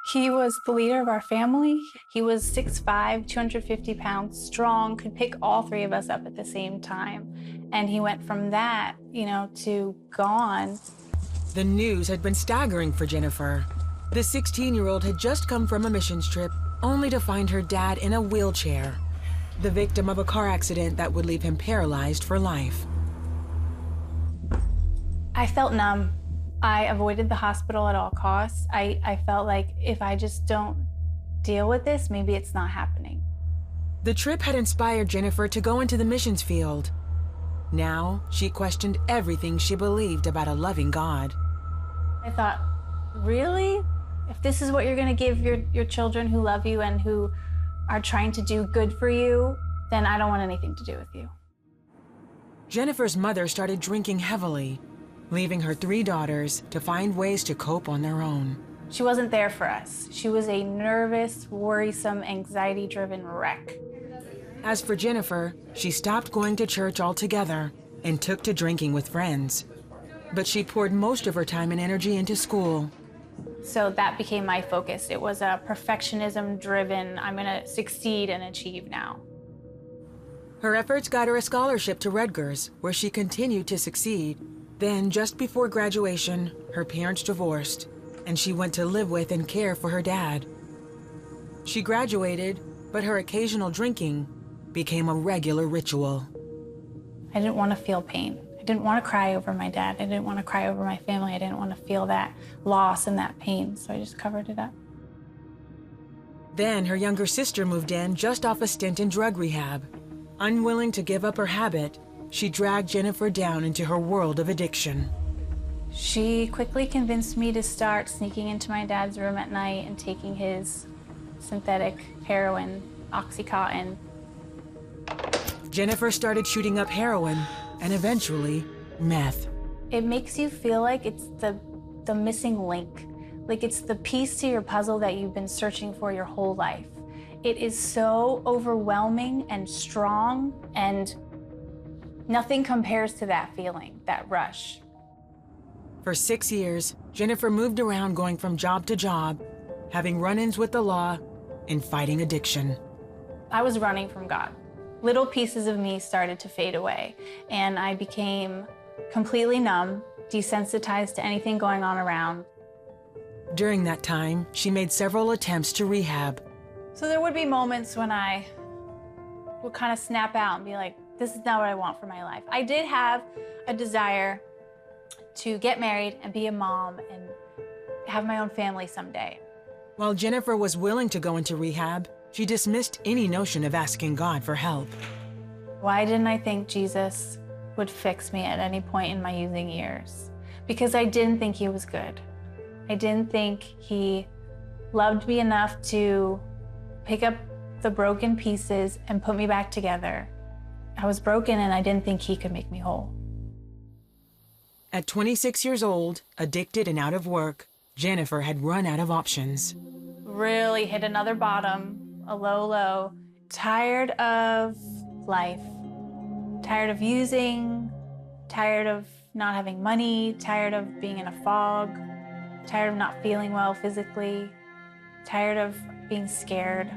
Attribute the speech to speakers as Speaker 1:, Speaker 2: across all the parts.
Speaker 1: He was the leader of our family. He was 6'5", 250 pounds, strong, could pick all three of us up at the same time. And he went from that, to gone.
Speaker 2: The news had been staggering for Jennifer. The 16-year-old had just come from a missions trip, only to find her dad in a wheelchair, the victim of a car accident that would leave him paralyzed for life.
Speaker 1: I felt numb. I avoided the hospital at all costs. I felt like if I just don't deal with this, maybe it's not happening.
Speaker 2: The trip had inspired Jennifer to go into the missions field. Now, she questioned everything she believed about a loving God.
Speaker 1: I thought, really? If this is what you're gonna give your children who love you and who are trying to do good for you, then I don't want anything to do with you.
Speaker 2: Jennifer's mother started drinking heavily, leaving her 3 daughters to find ways to cope on their own.
Speaker 1: She wasn't there for us. She was a nervous, worrisome, anxiety-driven wreck.
Speaker 2: As for Jennifer, she stopped going to church altogether and took to drinking with friends. But she poured most of her time and energy into school.
Speaker 1: So that became my focus. It was a perfectionism-driven, I'm gonna succeed and achieve now.
Speaker 2: Her efforts got her a scholarship to Rutgers, where she continued to succeed. Then, just before graduation, her parents divorced, and she went to live with and care for her dad. She graduated, but her occasional drinking became a regular ritual.
Speaker 1: I didn't want to feel pain. I didn't want to cry over my dad. I didn't want to cry over my family. I didn't want to feel that loss and that pain, so I just covered it up.
Speaker 2: Then her younger sister moved in just off a stint in drug rehab. Unwilling to give up her habit, she dragged Jennifer down into her world of addiction.
Speaker 1: She quickly convinced me to start sneaking into my dad's room at night and taking his synthetic heroin, Oxycontin.
Speaker 2: Jennifer started shooting up heroin and eventually meth.
Speaker 1: It makes you feel like it's the missing link, like it's the piece to your puzzle that you've been searching for your whole life. It is so overwhelming and strong, and nothing compares to that feeling, that rush.
Speaker 2: For 6 years, Jennifer moved around going from job to job, having run-ins with the law and fighting addiction.
Speaker 1: I was running from God. Little pieces of me started to fade away, and I became completely numb, desensitized to anything going on around.
Speaker 2: During that time, she made several attempts to rehab.
Speaker 1: So there would be moments when I would kind of snap out and be like, this is not what I want for my life. I did have a desire to get married and be a mom and have my own family someday.
Speaker 2: While Jennifer was willing to go into rehab, she dismissed any notion of asking God for help.
Speaker 1: Why didn't I think Jesus would fix me at any point in my using years? Because I didn't think he was good. I didn't think he loved me enough to pick up the broken pieces and put me back together. I was broken and I didn't think he could make me whole.
Speaker 2: At 26 years old, addicted and out of work, Jennifer had run out of options.
Speaker 1: Really hit another bottom, a low low. Tired of life, tired of using, tired of not having money, tired of being in a fog, tired of not feeling well physically, tired of being scared.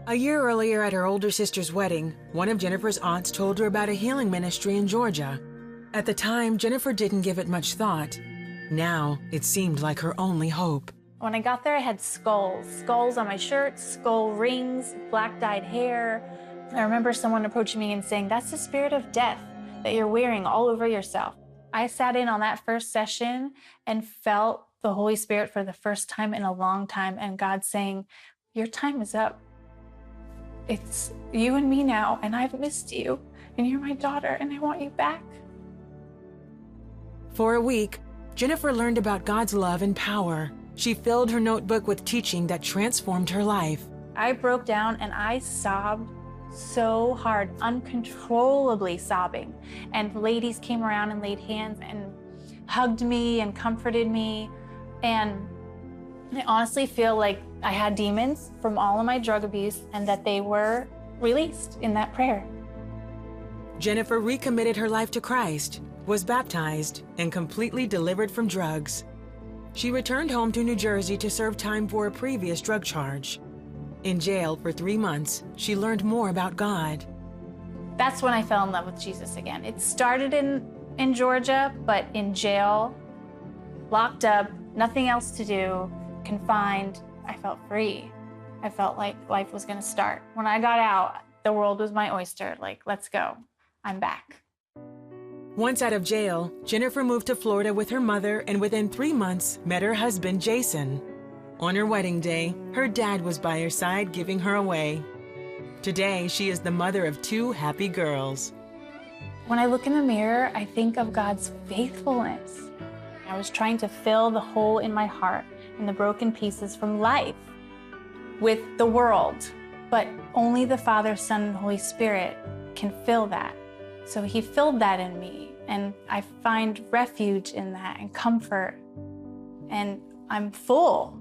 Speaker 2: A year earlier at her older sister's wedding, one of Jennifer's aunts told her about a healing ministry in Georgia. At the time, Jennifer didn't give it much thought. Now, it seemed like her only hope.
Speaker 1: When I got there, I had skulls. Skulls on my shirts, skull rings, black dyed hair. I remember someone approaching me and saying, that's the spirit of death that you're wearing all over yourself. I sat in on that first session and felt the Holy Spirit for the first time in a long time, and God saying, your time is up. It's you and me now, and I've missed you, and you're my daughter, and I want you back.
Speaker 2: For a week, Jennifer learned about God's love and power. She filled her notebook with teaching that transformed her life.
Speaker 1: I broke down and I sobbed so hard, uncontrollably sobbing. And ladies came around and laid hands and hugged me and comforted me. And I honestly feel like I had demons from all of my drug abuse and that they were released in that prayer.
Speaker 2: Jennifer recommitted her life to Christ, was baptized, and completely delivered from drugs. She returned home to New Jersey to serve time for a previous drug charge. In jail for 3 months, she learned more about God.
Speaker 1: That's when I fell in love with Jesus again. It started in Georgia, but in jail, locked up, nothing else to do, confined, I felt free. I felt like life was gonna start. When I got out, the world was my oyster. Like, let's go. I'm back.
Speaker 2: Once out of jail, Jennifer moved to Florida with her mother and within 3 months met her husband, Jason. On her wedding day, her dad was by her side giving her away. Today, she is the mother of 2 happy girls.
Speaker 1: When I look in the mirror, I think of God's faithfulness. I was trying to fill the hole in my heart and the broken pieces from life with the world, but only the Father, Son, and Holy Spirit can fill that. So he filled that in me, and I find refuge in that and comfort, and I'm full.